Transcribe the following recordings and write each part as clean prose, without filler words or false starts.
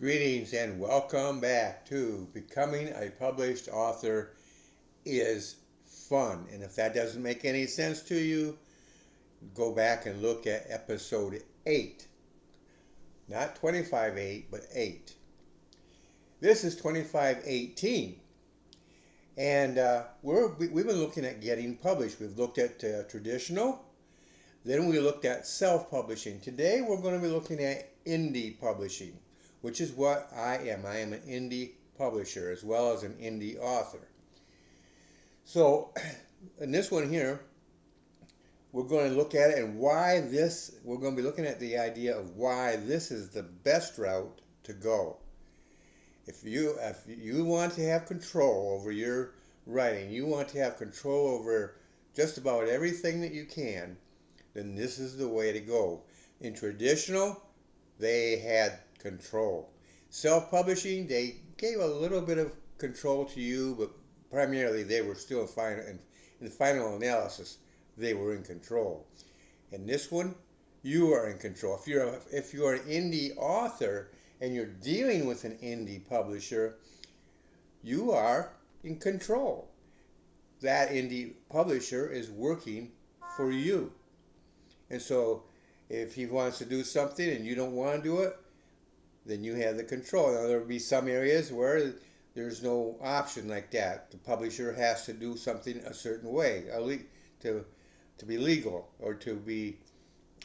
Greetings and welcome back to Becoming a Published Author is Fun. And if that doesn't make any sense to you, go back and look at episode 8. Not 25-8, but 8. This is 25-18. And we've been looking at getting published. We've looked at traditional, then we looked at self-publishing. Today we're going to be looking at indie publishing, which is what I am. I am an indie publisher as well as an indie author. So in this one here, we're going to look at it and we're going to be looking at the idea of why this is the best route to go. If you want to have control over your writing, you want to have control over just about everything that you can, then this is the way to go. In traditional, they had control. Self-publishing, they gave a little bit of control to you, but primarily they were still in the final analysis, they were in control. In this one, you are in control. If you're an indie author and you're dealing with an indie publisher, you are in control. That indie publisher is working for you. And so if he wants to do something and you don't want to do it, then you have the control. Now, there will be some areas where there's no option like that. The publisher has to do something a certain way to be legal or to be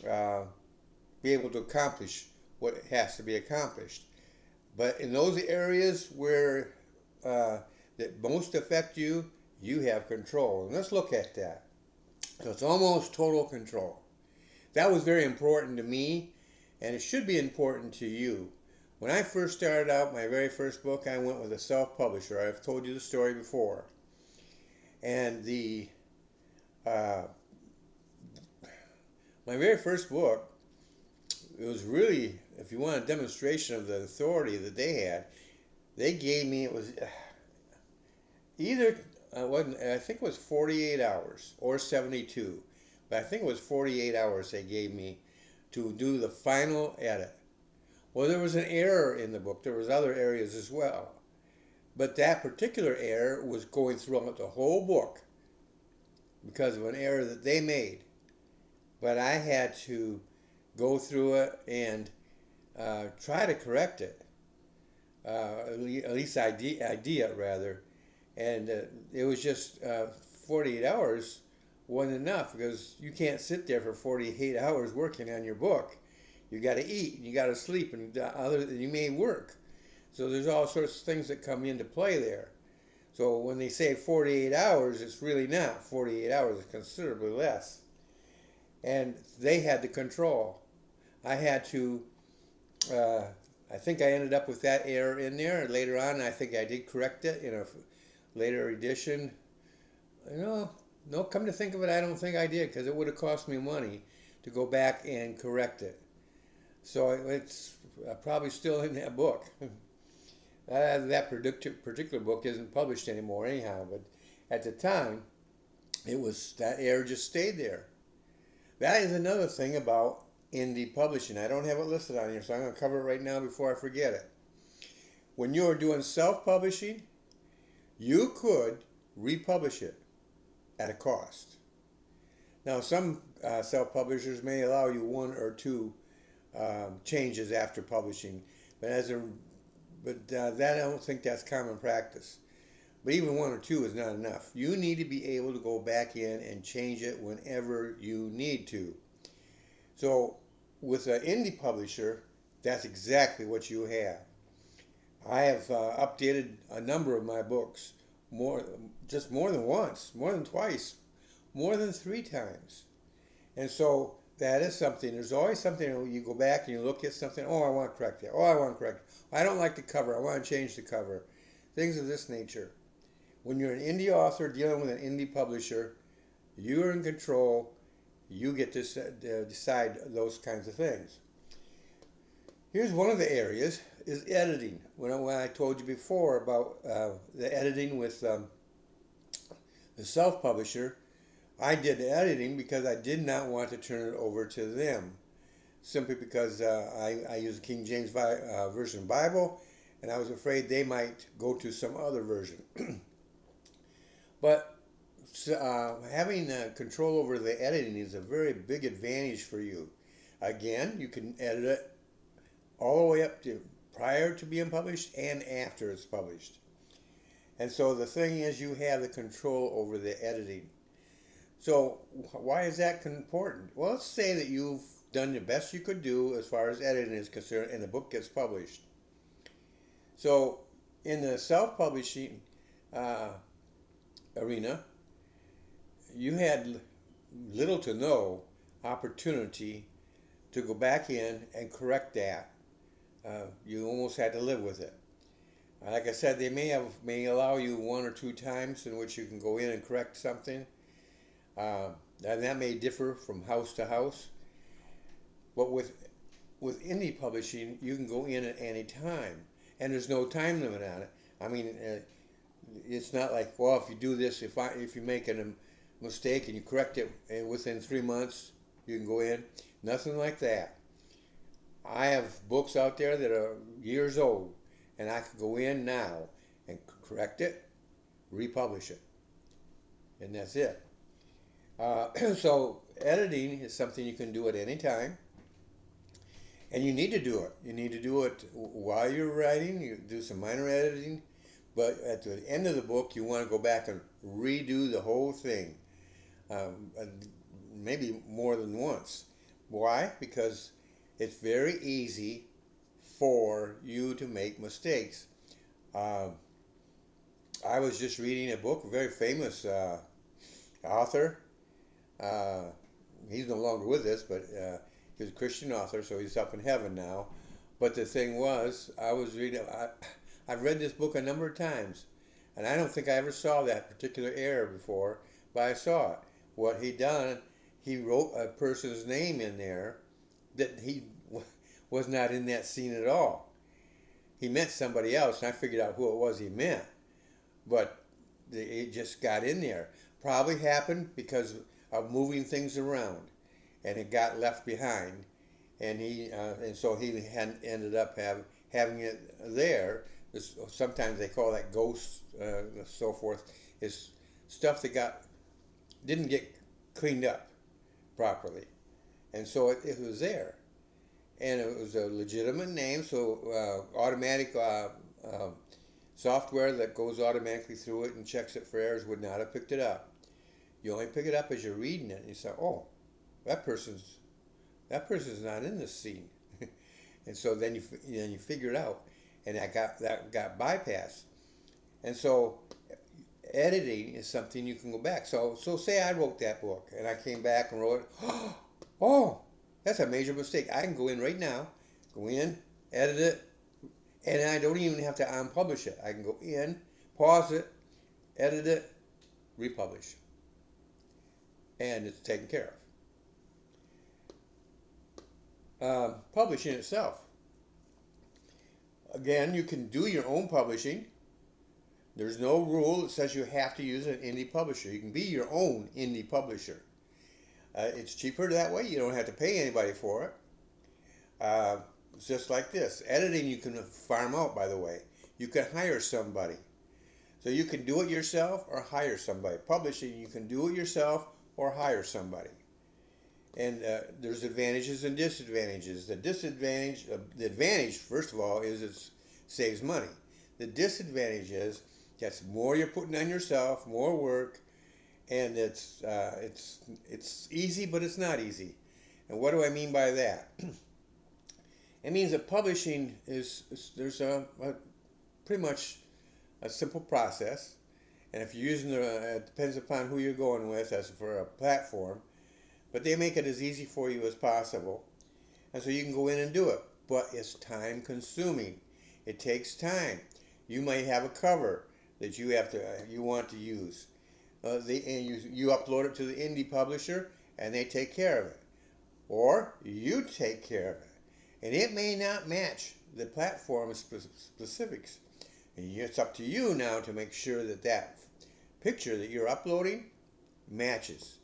able to accomplish what has to be accomplished. But in those areas where that most affect you, you have control. And let's look at that. So it's almost total control. That was very important to me, and it should be important to you. When I first started out, my very first book, I went with a self-publisher. I've told you the story before. And my very first book, it was really, if you want a demonstration of the authority that they had, they gave me, it was either, I think it was 48 hours or 72. But I think it was 48 hours they gave me to do the final edit. Well, there was an error in the book. There was other areas as well. But that particular error was going throughout the whole book because of an error that they made. But I had to go through it and try to correct it. At least idea rather. And it was just 48 hours wasn't enough because you can't sit there for 48 hours working on your book. You got to eat, you got to sleep, and you may work. So there's all sorts of things that come into play there. So when they say 48 hours, it's really not 48 hours. It's considerably less. And they had the control. I had to. I think I ended up with that error in there. Later on, I think I did correct it in a later edition. No, come to think of it, I don't think I did because it would have cost me money to go back and correct it. So it's probably still in that book. That particular book isn't published anymore anyhow, but at the time, that error just stayed there. That is another thing about indie publishing. I don't have it listed on here, so I'm going to cover it right now before I forget it. When you're doing self-publishing, you could republish it at a cost. Now, some self-publishers may allow you one or two changes after publishing, but I don't think that's common practice. But even one or two is not enough. You need to be able to go back in and change it whenever you need to. So with an indie publisher, that's exactly what you have. I have updated a number of my books more than once, more than twice, more than 3 times. And so that is something. There's always something you go back and you look at something. Oh, I want to correct that. Oh, I want to correct it. I don't like the cover. I want to change the cover. Things of this nature. When you're an indie author dealing with an indie publisher, you're in control. You get to decide those kinds of things. Here's one of the areas is editing. When I told you before about the editing with the self-publisher, I did the editing because I did not want to turn it over to them. simply because I use the King James Version Bible, and I was afraid they might go to some other version. But having control over the editing is a very big advantage for you. Again, you can edit it all the way up to prior to being published and after it's published. And so the thing is, you have the control over the editing. So why is that important? Well, let's say that you've done the best you could do as far as editing is concerned, and the book gets published. So in the self-publishing arena, you had little to no opportunity to go back in and correct that. You almost had to live with it. Like I said, they may allow you one or two times in which you can go in and correct something. And that may differ from house to house. But with indie publishing, you can go in at any time, and there's no time limit on it. I mean, it's not like, well, if you do this, if you make a mistake and you correct it, and within 3 months you can go in. Nothing like that. I have books out there that are years old, and I could go in now and correct it, republish it, and that's it. So editing is something you can do at any time, and you need to do it. You need to do it while you're writing. You do some minor editing, but at the end of the book, you want to go back and redo the whole thing, maybe more than once. Why? Because it's very easy for you to make mistakes. I was just reading a book, a very famous author. He's no longer with us, but he was a Christian author, so he's up in heaven now. But the thing was, I've read this book a number of times, and I don't think I ever saw that particular error before, but I saw it. What he done, he wrote a person's name in there that he was not in that scene at all. He meant somebody else, and I figured out who it was he meant. But it just got in there. Probably happened because of moving things around, and it got left behind, and so he had ended up having it there. Sometimes they call that ghost, so forth. Is stuff that didn't get cleaned up properly, and so it was there, and it was a legitimate name. So automatic software that goes automatically through it and checks it for errors would not have picked it up. You only pick it up as you're reading it, and you say, "Oh, that person's not in this scene," and so then you figure it out, and that got bypassed. And so editing is something you can go back. So say I wrote that book, and I came back and wrote it. Oh, that's a major mistake. I can go in right now, go in, edit it, and I don't even have to unpublish it. I can go in, pause it, edit it, republish, and it's taken care of. Publishing itself. Again, you can do your own publishing. There's no rule that says you have to use an indie publisher. You can be your own indie publisher. It's cheaper that way. You don't have to pay anybody for it. It's just like this. Editing you can farm out, by the way. You can hire somebody. So you can do it yourself or hire somebody. Publishing, you can do it yourself or hire somebody. And there's advantages and disadvantages. The advantage, first of all, is it saves money. The disadvantage is that's more you're putting on yourself, more work, and it's easy, but it's not easy. And what do I mean by that? It means that publishing there's pretty much a simple process, and if you're using it depends upon who you're going with as for a platform, but they make it as easy for you as possible, and so you can go in and do it. But it's time consuming. It takes time. You might have a cover that you want to use, and you upload it to the indie publisher, and they take care of it, or you take care of it, and it may not match the platform's specifics. And it's up to you now to make sure that picture that you're uploading matches,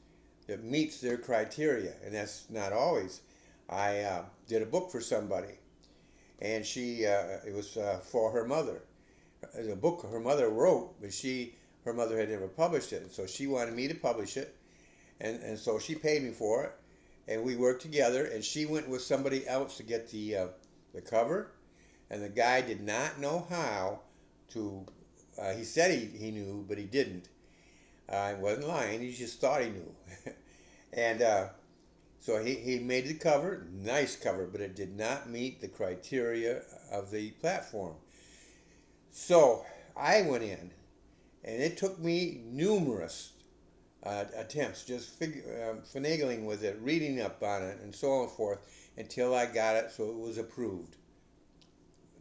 that meets their criteria, and that's not always. I did a book for somebody, and it was for her mother. The book her mother wrote, but her mother had never published it, and so she wanted me to publish it, and so she paid me for it, and we worked together. And she went with somebody else to get the cover, and the guy did not know how to. He said he knew, but he didn't. He wasn't lying. He just thought he knew. And so he made the cover, nice cover, but it did not meet the criteria of the platform. So I went in, and it took me numerous attempts, just finagling with it, reading up on it, and so on and forth, until I got it so it was approved.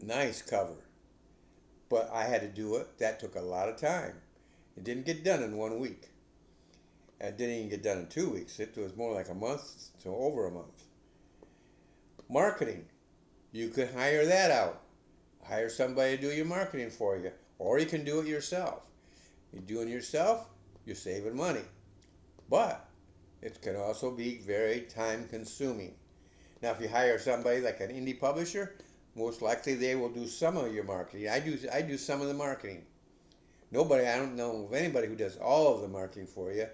Nice cover. But I had to do it. That took a lot of time. It didn't get done in 1 week. It didn't even get done in 2 weeks. It was more like a month to over a month. Marketing. You could hire that out. Hire somebody to do your marketing for you. Or you can do it yourself. You're doing it yourself, you're saving money. But it can also be very time consuming. Now, if you hire somebody like an indie publisher, most likely they will do some of your marketing. I do some of the marketing. I don't know of anybody who does all of the marketing for you,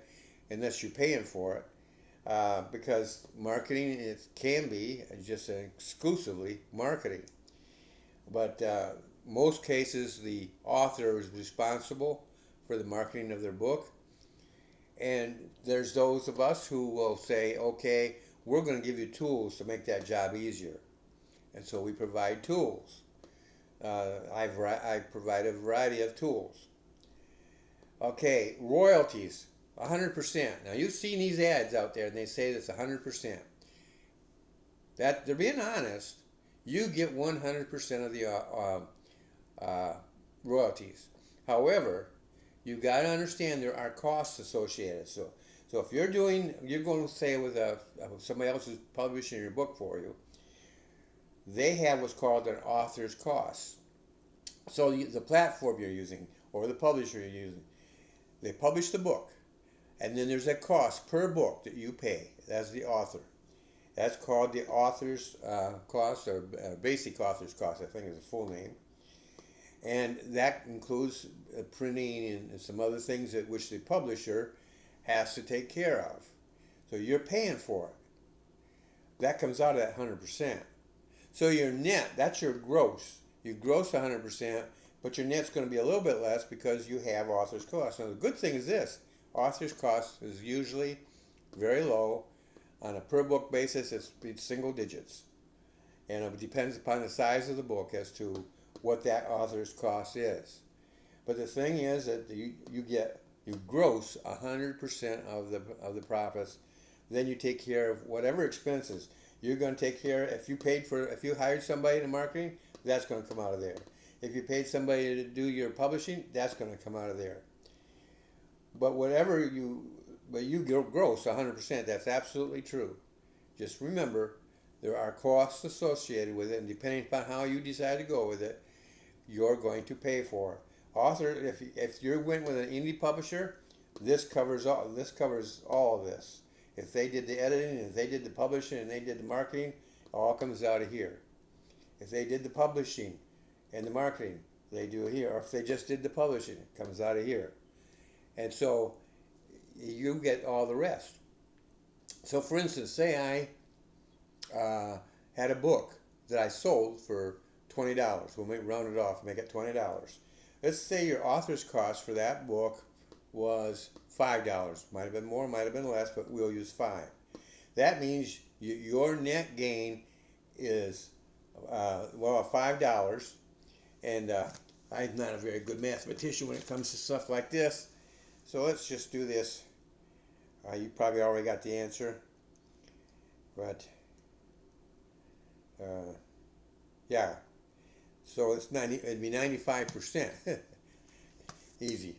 unless you're paying for it. Because marketing can be just exclusively marketing. But most cases, the author is responsible for the marketing of their book. And there's those of us who will say, okay, we're going to give you tools to make that job easier. And so we provide tools. I provide a variety of tools. Okay, royalties, 100%. Now you've seen these ads out there, and they say that's 100%. That they're being honest. You get 100% of the royalties. However, you got to understand there are costs associated. So if you're going to say with somebody else who's publishing your book for you, they have what's called an author's cost. So the platform you're using or the publisher you're using, they publish the book, and then there's a cost per book that you pay. That's the author. That's called the author's cost, or basic author's cost, I think is the full name. And that includes printing and some other things which the publisher has to take care of. So you're paying for it. That comes out of that 100%. So your net, that's your gross. You gross 100%, but your net's going to be a little bit less because you have author's cost. Now the good thing is this: author's cost is usually very low. On a per book basis, it's single digits. And it depends upon the size of the book as to what that author's cost is. But the thing is that you gross 100% of the profits. Then you take care of whatever expenses you're going to take care. If you hired somebody in marketing, that's going to come out of there. If you paid somebody to do your publishing, that's going to come out of there. But you gross 100%. That's absolutely true. Just remember, there are costs associated with it, and depending upon how you decide to go with it, you're going to pay for it. Author, if you went with an indie publisher, this covers all of this. If they did the editing, if they did the publishing, and they did the marketing, it all comes out of here. If they did the publishing and the marketing, they do it here. Or if they just did the publishing, it comes out of here. And so you get all the rest. So for instance, say I had a book that I sold for $20. We'll round it off, make it $20. Let's say your author's cost for that book was $5. Might have been more, might have been less, but we'll use $5. That means your net gain is $5. And I'm not a very good mathematician when it comes to stuff like this. So let's just do this. You probably already got the answer. But yeah. So it'd be 95%. Easy.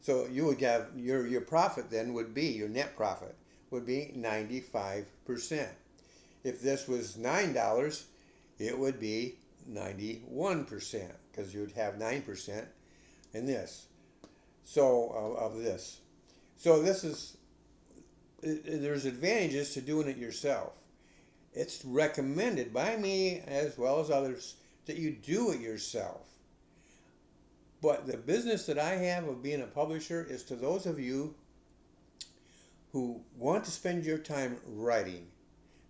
So you would have your profit then would be, your net profit would be 95%. If this was $9, it would be 91%, because you'd have 9% in this. So of this. So there's advantages to doing it yourself. it's recommended by me as well as others that you do it yourself. But the business that I have of being a publisher is to those of you who want to spend your time writing,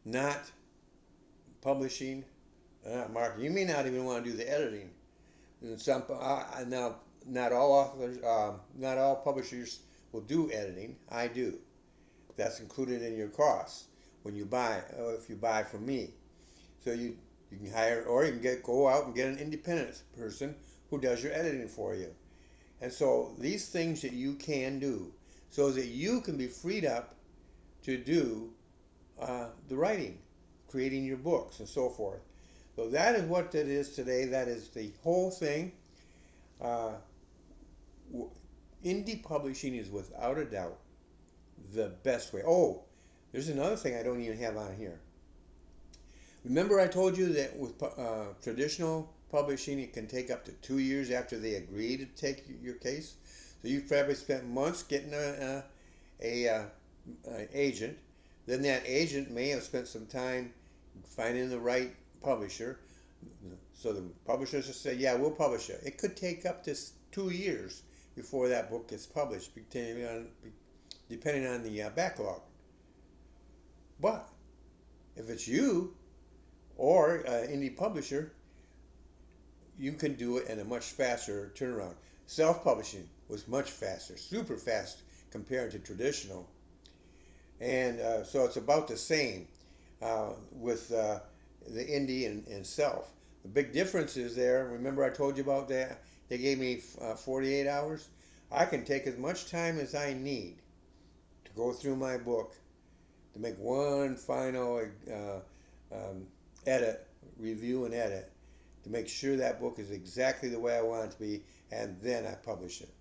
not publishing, not marketing. You may not even want to do the editing. And now, not all authors, not all publishers will do editing. I do. That's included in your costs when you buy, if you buy from me. So you can hire, or you can go out and get an independent person who does your editing for you. And so these things that you can do, so that you can be freed up to do the writing, creating your books and so forth. So that is what it is today. That is the whole thing. Indie publishing is without a doubt the best way. Oh, there's another thing I don't even have on here. Remember I told you that with traditional publishing, it can take up to 2 years after they agree to take your case. So you've probably spent months getting an agent. Then that agent may have spent some time finding the right publisher. So the publishers will say, yeah, we'll publish it. It could take up to 2 years before that book gets published, depending on the backlog. But if it's you or an indie publisher, you can do it in a much faster turnaround. Self-publishing was much faster, super fast compared to traditional. And so it's about the same with the indie and self. The big difference is there, remember I told you about that? They gave me 48 hours. I can take as much time as I need to go through my book, to make one final edit, review and edit, to make sure that book is exactly the way I want it to be, and then I publish it.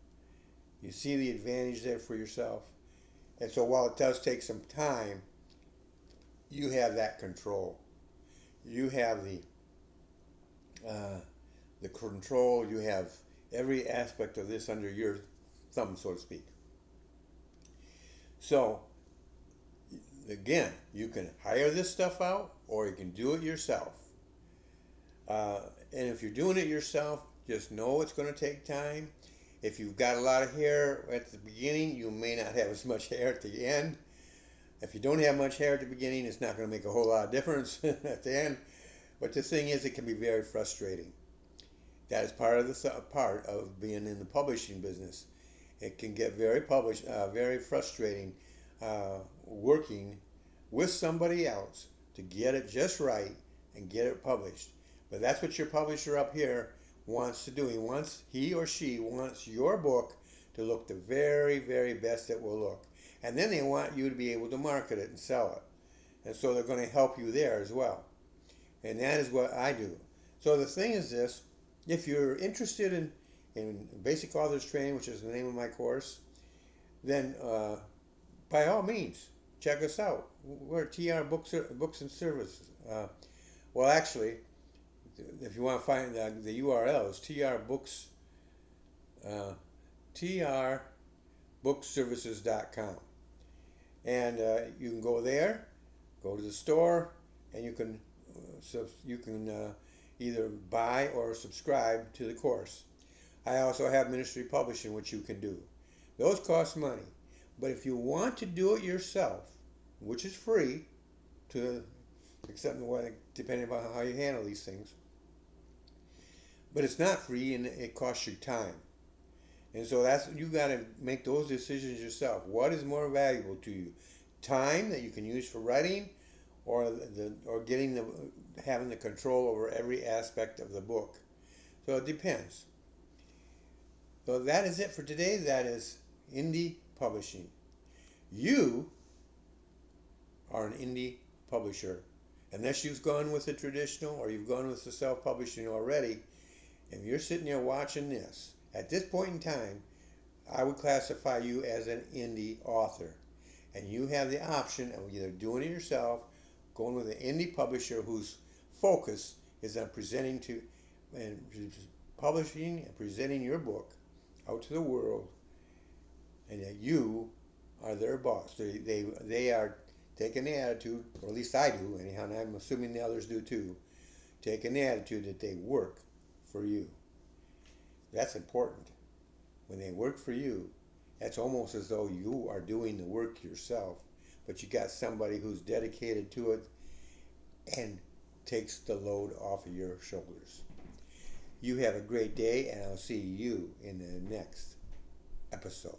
You see the advantage there for yourself? And so while it does take some time, you have that control. You have the control, you have every aspect of this under your thumb, so to speak. So, again, you can hire this stuff out, or you can do it yourself. And if you're doing it yourself, just know it's going to take time. If you've got a lot of hair at the beginning, you may not have as much hair at the end. If you don't have much hair at the beginning, it's not going to make a whole lot of difference at the end. But the thing is, it can be very frustrating. That is part of being in the publishing business. It can get very frustrating working with somebody else to get it just right and get it published. But that's what your publisher up here wants to do. He or she wants your book to look the very, very best it will look. And then they want you to be able to market it and sell it. And so they're going to help you there as well. And that is what I do. So the thing is this, if you're interested in Basic Authors Training, which is the name of my course, then by all means, check us out. We're TR Books and Services. Well, actually, if you want to find the URL is trbooksservices.com. And you can go there, go to the store, and you can either buy or subscribe to the course. I also have ministry publishing, which you can do. Those cost money. But if you want to do it yourself, which is free, depending on how you handle these things, but it's not free and it costs you time. And so you got to make those decisions yourself. What is more valuable to you? Time that you can use for writing, or having the control over every aspect of the book. So it depends. So that is it for today. That is indie publishing. You are an indie publisher. Unless you've gone with the traditional or you've gone with the self-publishing already, and you're sitting there watching this, at this point in time, I would classify you as an indie author. And you have the option of either doing it yourself, going with an indie publisher whose focus is on publishing and presenting your book out to the world, and that you are their boss. They are take an attitude, or at least I do, anyhow, and I'm assuming the others do too, take an attitude that they work for you. That's important. When they work for you, that's almost as though you are doing the work yourself, but you got somebody who's dedicated to it and takes the load off of your shoulders. You have a great day, and I'll see you in the next episode.